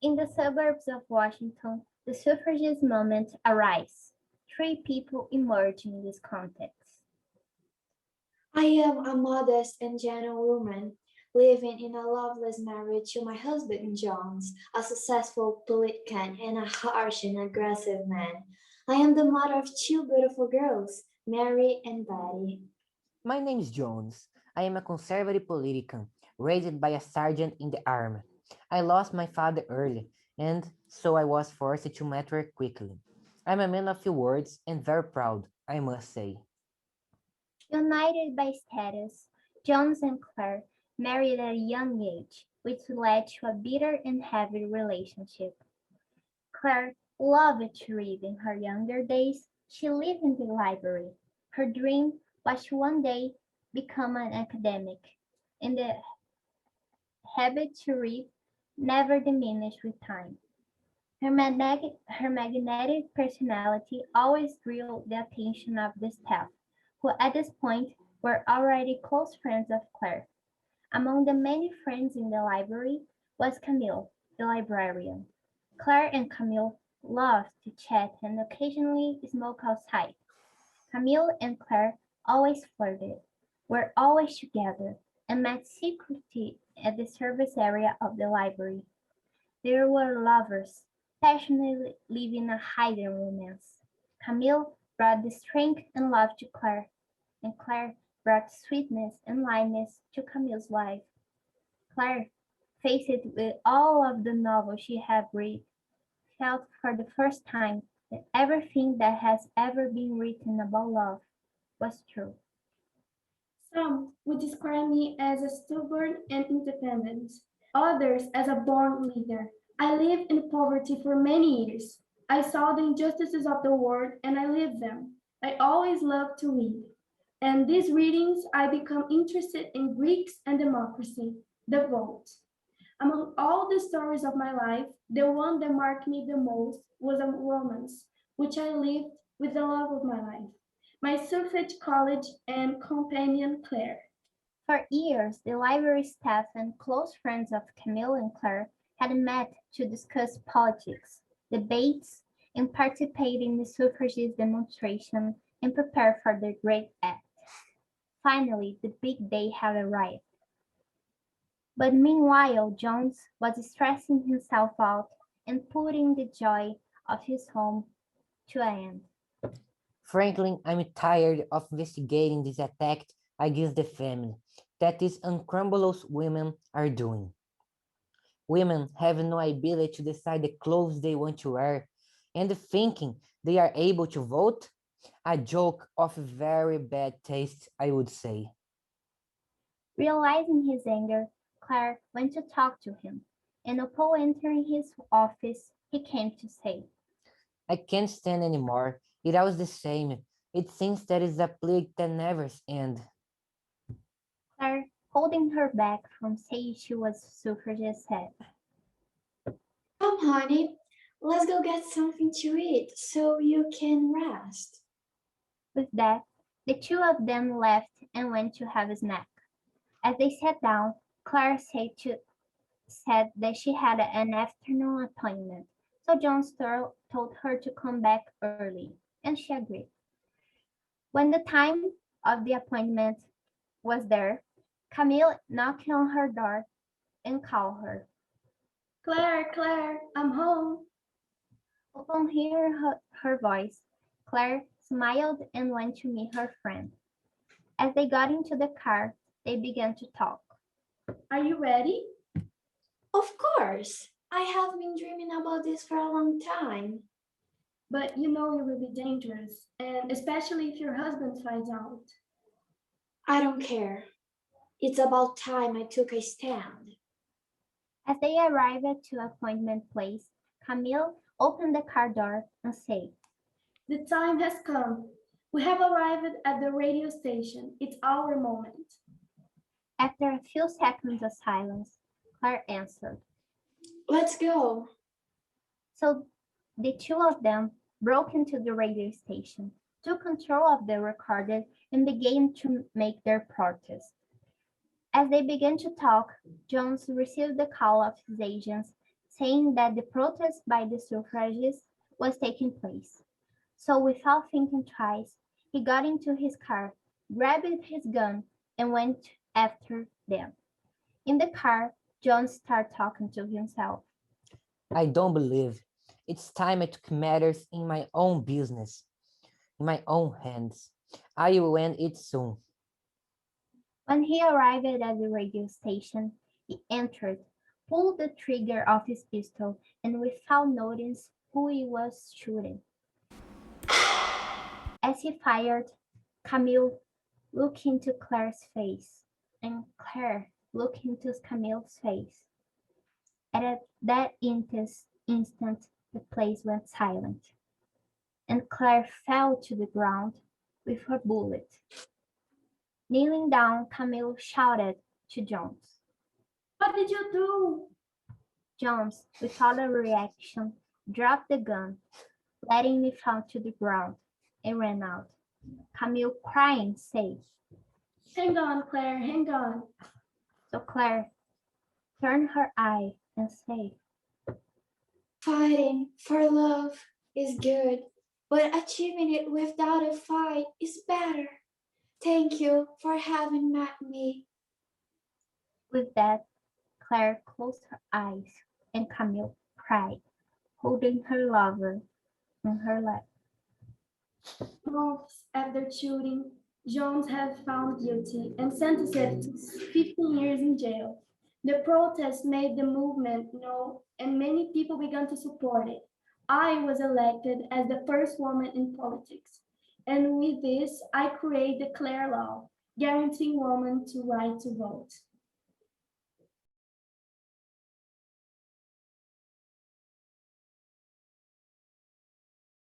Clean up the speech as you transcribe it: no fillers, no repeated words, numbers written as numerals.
In the suburbs of Washington, the suffragist movement arrives. Three people emerge in this context. I am a modest and gentle woman, living in a loveless marriage to my husband Jones, a successful politician and a harsh and aggressive man. I am the mother of two beautiful girls, Mary and Betty. My name is Jones. I am a conservative politician raised by a sergeant in the army. I lost my father early, and so I was forced to mature quickly. I'm a man of few words and very proud, I must say. United by status, Jones and Claire married at a young age, which led to a bitter and heavy relationship. Claire loved to read in her younger days. She lived in the library. Her dream was to one day become an academic, and the habit to read never diminished with time. Her magnetic personality always drew the attention of the staff, who at this point were already close friends of Claire. Among the many friends in the library was Camille, the librarian. Claire and Camille loved to chat and occasionally smoke outside. Camille and Claire always flirted, were always together, and met secretly at the service area of the library. They were lovers, passionately living a hidden romance. Camille brought the strength and love to Claire, and Claire brought sweetness and lightness to Camille's life. Claire, faced with all of the novels she had read, felt for the first time that everything that has ever been written about love was true. Some would describe me as a stubborn and independent, others as a born leader. I lived in poverty for many years. I saw the injustices of the world and I lived them. I always loved to read. And these readings, I become interested in Greeks and democracy, the vote. Among all the stories of my life, the one that marked me the most was a romance, which I lived with the love of my life, my suffrage college and companion Claire. For years, the library staff and close friends of Camille and Claire had met to discuss politics, debates, and participate in the suffragist demonstration and prepare for the great act. Finally, the big day had arrived. But meanwhile, Jones was stressing himself out and putting the joy of his home to an end. Franklin, I'm tired of investigating this attack against the family that these unscrupulous women are doing. Women have no ability to decide the clothes they want to wear and thinking they are able to vote? A joke of very bad taste, I would say. Realizing his anger, Claire went to talk to him, and upon entering his office, he came to say, I can't stand anymore. It was the same. It seems that is a plague that never ends. Claire, holding her back from saying she was suffragist, said, Come, honey, let's go get something to eat so you can rest. with that, the two of them left and went to have a snack. As they sat down, Claire said that she had an afternoon appointment, so told her to come back early, and she agreed. When the time of the appointment was there, Camille knocked on her door and called her. Claire, Claire, I'm home. Upon hearing her voice, Claire smiled and went to meet her friend. As they got into the car, they began to talk. Are you ready? Of course, I have been dreaming about this for a long time. But you know it will be dangerous, and especially if your husband finds out. I don't care. It's about time I took a stand. As they arrived at the appointment place, Camille opened the car door and said, The time has come. We have arrived at the radio station. It's our moment. after a few seconds of silence, Claire answered. Let's go. So the two of them broke into the radio station, took control of the recorder, and began to make their protest. As they began to talk, Jones received the call of his agents saying that the protest by the suffragists was taking place. So without thinking twice, he got into his car, grabbed his gun, and went after them. In the car, John started talking to himself. I don't believe. It's time I took matters in my own business, in my own hands. I will end it soon. When he arrived at the radio station, he entered, pulled the trigger of his pistol, and without noticing who he was shooting. As he fired, Camille looked into Claire's face, and Claire looked into Camille's face. At that instant, the place went silent, and Claire fell to the ground with her bullet. Kneeling down, Camille shouted to Jones. What did you do? Jones, without a reaction, dropped the gun, letting me fall to the ground, and ran out. Camille, crying, said, Hang on, Claire, hang on. so Claire turned her eye and said, Fighting for love is good, but achieving it without a fight is better. Thank you for having met me. with that, Claire closed her eyes, and Camille cried, holding her lover on her lap. Months after shooting, Jones had found guilty and sentenced to 15 years in jail. The protest made the movement known, and many people began to support it. I was elected as the first woman in politics, and with this, I created the Clare Law, guaranteeing women the right to vote.